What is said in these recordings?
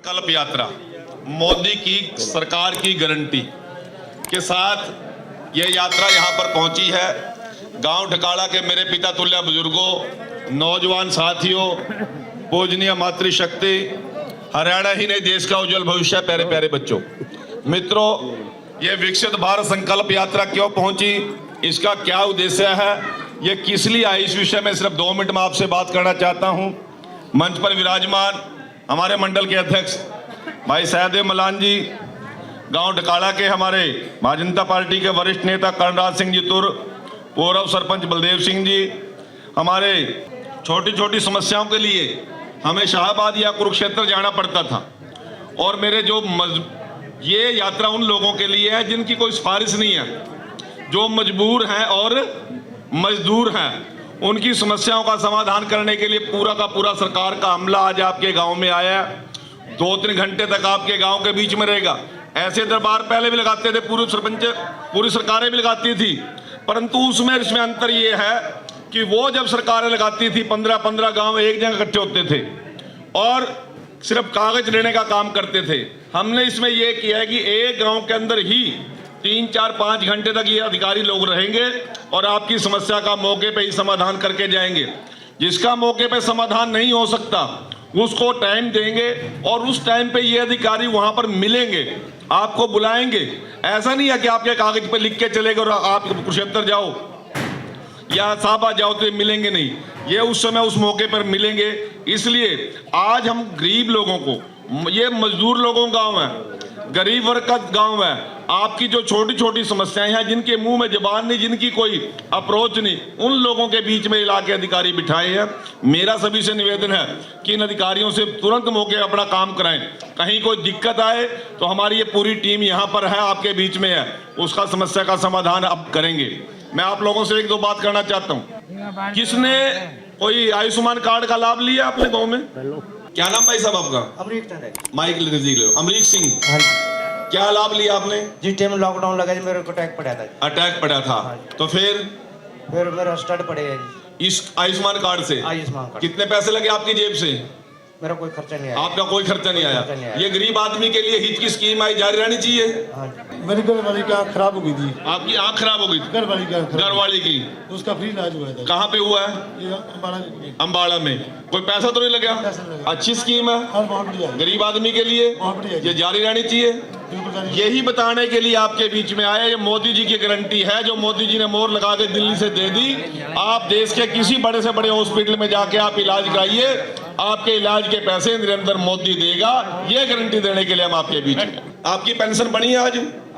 संकल्प यात्रा मोदी की सरकार की गारंटी के साथ ये यात्रा यहाँ पर पहुंची है। गांव ढकाड़ा के मेरे पिता तुल्य बुजुर्गों, नौजवान साथियों, पूजनीय मातृशक्ति, हरियाणा ही नहीं देश का उज्जवल भविष्य, प्यारे प्यारे बच्चों, मित्रों, ये विकसित भारत संकल्प यात्रा क्यों पहुंची, इसका क्या उद्देश्य है, ये किस लिए आई, इस विषय में सिर्फ 2 मिनट में आपसे बात करना चाहता हूं। मंच पर विराजमान हमारे मंडल के अध्यक्ष भाई सहदेव मलान जी, गांव ढकाड़ा के हमारे भारतीय जनता पार्टी के वरिष्ठ नेता कर्णराज सिंह जी तुर, पूर्व सरपंच बलदेव सिंह जी, हमारे छोटी छोटी समस्याओं के लिए हमें शाहबाद या कुरुक्षेत्र जाना पड़ता था, और मेरे जो ये यात्रा उन लोगों के लिए है जिनकी कोई सिफारिश नहीं है, जो मजबूर हैं और मजदूर हैं, उनकी समस्याओं का समाधान करने के लिए पूरा का पूरा सरकार का अमला आज आपके गांव में आया है। 2-3 घंटे तक आपके गांव के बीच में रहेगा। ऐसे दरबार पहले भी लगाते थे, पूर्व सरपंच पूरी सरकारें भी लगाती थी, परंतु उसमें इसमें अंतर ये है कि वो जब सरकारें लगाती थी 15-15 गांव एक जगह इकट्ठे होते थे और सिर्फ कागज लेने का काम करते थे। हमने इसमें यह किया है कि एक गांव के अंदर ही 3-4-5 घंटे तक ये अधिकारी लोग रहेंगे और आपकी समस्या का मौके पे ही समाधान करके जाएंगे। जिसका मौके पे समाधान नहीं हो सकता उसको टाइम देंगे और उस टाइम पे ये अधिकारी वहां पर मिलेंगे, आपको बुलाएंगे। ऐसा नहीं है कि आपके कागज पे लिख के चले गए और आप कुरुक्षेत्र जाओ या साहबा जाओ तो मिलेंगे नहीं, ये उस समय उस मौके पर मिलेंगे। इसलिए आज हम गरीब लोगों को, ये मजदूर लोगों का गांव है, गरीब वर्ग का गांव है, आपकी जो छोटी छोटी समस्याएं हैं, जिनके मुंह में जबान नहीं, जिनकी कोई अप्रोच नहीं, उन लोगों के बीच में इलाके अधिकारी बिठाए हैं। मेरा सभी से निवेदन है कि इन अधिकारियों से तुरंत मौके अपना काम कराएं। कहीं कोई दिक्कत आए तो हमारी ये पूरी टीम यहाँ पर है, आपके बीच में है, उसका समस्या का समाधान अब करेंगे। मैं आप लोगों से 1-2 बात करना चाहता हूँ। किसने कोई आयुष्मान कार्ड का लाभ लिया अपने गाँव में? क्या नाम भाई साहब आपका? माइक नजदीक लो। अमरीक सिंह, क्या लाभ लिया आपने? जिस टाइम लॉकडाउन लगा जी, मेरे को अटैक पड़ा था। अटैक पड़ा था, तो फिर मेरा स्टार्ट पड़ेगा जी इस आयुष्मान कार्ड से। आयुष्मान कार्ड कितने पैसे लगे आपकी जेब से? मेरा कोई खर्चा नहीं आया। आपका कोई खर्चा नहीं आया। ये गरीब आदमी के लिए हित की स्कीम आई, जारी रहनी चाहिए। मेरी घर वाली की आँख खराब हो गई थी। आपकी आँख खराब हो गई थी? घर वाली की उसका फ्री इलाज हुआ था। कहाँ पे हुआ है? अम्बाड़ा में। कोई पैसा तो नहीं लगा? अच्छी स्कीम है गरीब आदमी के लिए, ये जारी रहनी चाहिए। यही बताने के लिए आपके बीच में आया, ये मोदी जी की गारंटी है, जो मोदी जी ने मोहर लगा के दिल्ली से दे दी। आप देश के किसी बड़े से बड़े हॉस्पिटल में जाके आप इलाज कराइए, आपके इलाज के पैसे निरंतर मोदी देगा। ये गारंटी देने के लिए हम आपके बीच में। आपकी पेंशन बनी है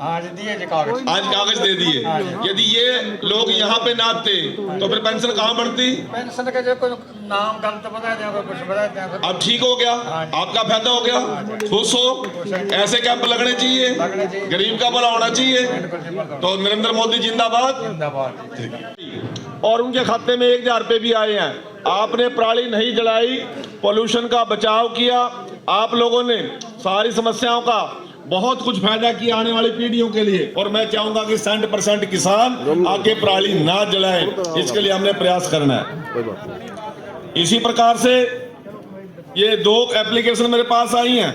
आज दिए जी कागज, आज कागज दे दिए। यदि ये लोग यहाँ पे ना आते तो फिर पेंशन कहाँ बढ़ती? पेंशन का जो कोई नाम गलत बता दिया, कुछ बता दिया। अब ठीक हो गया, आपका फायदा हो गया, खुश हो। ऐसे कैंप लगने चाहिए, गरीब का भला होना चाहिए। तो नरेंद्र मोदी जिंदाबाद। और उनके खाते में 1000 रुपए भी आए हैं। आपने पराली नहीं जलाई, पोल्यूशन का बचाव किया, आप लोगों ने सारी समस्याओं का बहुत कुछ फायदा किया आने वाली पीढ़ियों के लिए। और मैं चाहूंगा कि 100% किसान आगे पराली ना जलाएं, इसके लिए हमने प्रयास करना है। इसी प्रकार से ये 2 एप्लीकेशन मेरे पास आई हैं।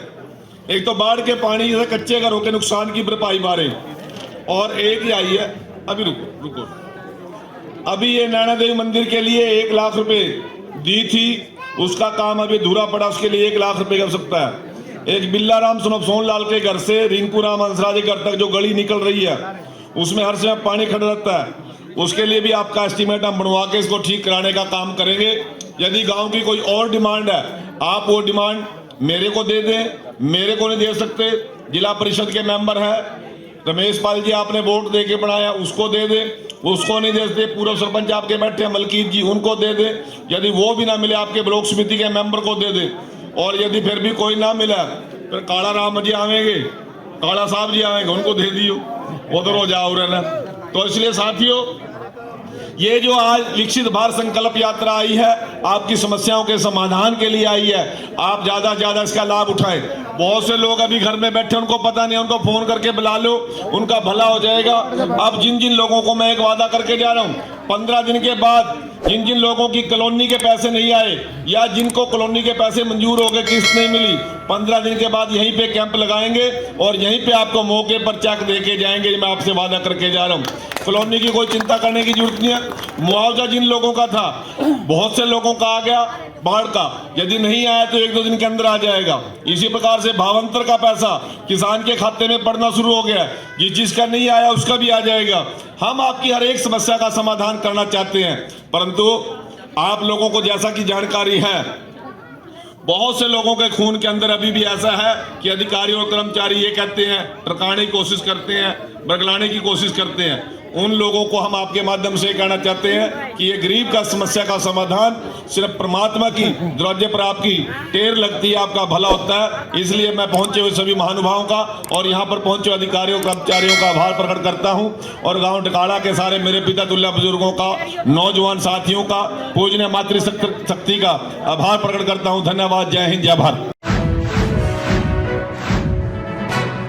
एक तो बाढ़ के पानी जैसे कच्चे घरों के नुकसान की भरपाई बारे, और एक ही आई है, अभी रुको अभी ये नैना देवी मंदिर के लिए 1 लाख रुपए दी थी, उसका काम अभी अधूरा पड़ा, उसके लिए 1 लाख रुपए कर सकता है। एक बिल्ला राम सोनलाल के घर से रिंकू राम हंसराज के घर तक जो गली निकल रही है, उसमें हर समय पानी खड़ा रहता है, उसके लिए भी आपका एस्टीमेट हम बनवा के इसको ठीक कराने का काम करेंगे। यदि गांव की कोई और डिमांड है, आप वो डिमांड मेरे को दे दें, मेरे को नहीं दे सकते, जिला परिषद के मेंबर है रमेश पाल जी, आपने वोट दे के बनाया, उसको दे दे। उसको नहीं दे सकते, पूर्व सरपंच आपके बैठे मलकीत जी, उनको दे दे। यदि वो भी ना मिले, आपके ब्लॉक समिति के मेंबर को दे दे। और यदि फिर भी कोई ना मिला, फिर काला राम जी आवेंगे, काला साहब जी आवेंगे, उनको दे दियो, वो तो रोज आओ रहना। तो इसलिए साथियों, ये जो आज विकसित भारत संकल्प यात्रा आई है, आपकी समस्याओं के समाधान के लिए आई है। आप ज्यादा से ज्यादा इसका लाभ उठाएं। बहुत से लोग अभी घर में बैठे, उनको पता नहीं, उनको फोन करके बुला लो, उनका भला हो जाएगा। अब जिन जिन लोगों को मैं एक वादा करके जा रहा हूँ, 15 दिन के बाद जिन जिन लोगों की कॉलोनी के पैसे नहीं आए या जिनको कॉलोनी के पैसे मंजूर हो गए, किस्त नहीं मिली, 15 दिन के बाद यहीं पे कैंप लगाएंगे और यहीं पे आपको मौके पर चेक देके जाएंगे। मैं आपसे वादा करके जा रहा हूँ। कॉलोनी की कोई चिंता करने की जरूरत नहीं है। मुआवजा जिन लोगों का था, बहुत से लोगों का आ गया बाढ़ का, यदि नहीं आया तो 1-2 दिन के अंदर आ जाएगा। इसी प्रकार से भावांतर का पैसा किसान के खाते में पड़ना शुरू हो गया। जिसका नहीं आया उसका भी आ जाएगा। हम आपकी हर एक समस्या का समाधान करना चाहते हैं, परंतु आप लोगों को जैसा कि जानकारी है, बहुत से लोगों के खून के अंदर अभी भी ऐसा है कि अधिकारी और कर्मचारी ये कहते हैं, टरकाने की कोशिश करते हैं, बरगलाने की कोशिश करते हैं। उन लोगों को हम आपके माध्यम से कहना चाहते हैं कि ये गरीब का समस्या का समाधान सिर्फ परमात्मा की दरवाजे पर आपकी टेर लगती है, आपका भला होता है। इसलिए मैं पहुंचे हुए सभी महानुभावों का और यहाँ पर पहुंचे अधिकारियों कर्मचारियों का आभार प्रकट करता हूँ और गांव ढकाला के सारे मेरे पिता तुल्य बुजुर्गों का, नौजवान साथियों का, पूजनीय मातृशक्ति का आभार प्रकट करता हूँ। धन्यवाद। जय हिंद, जय भारत।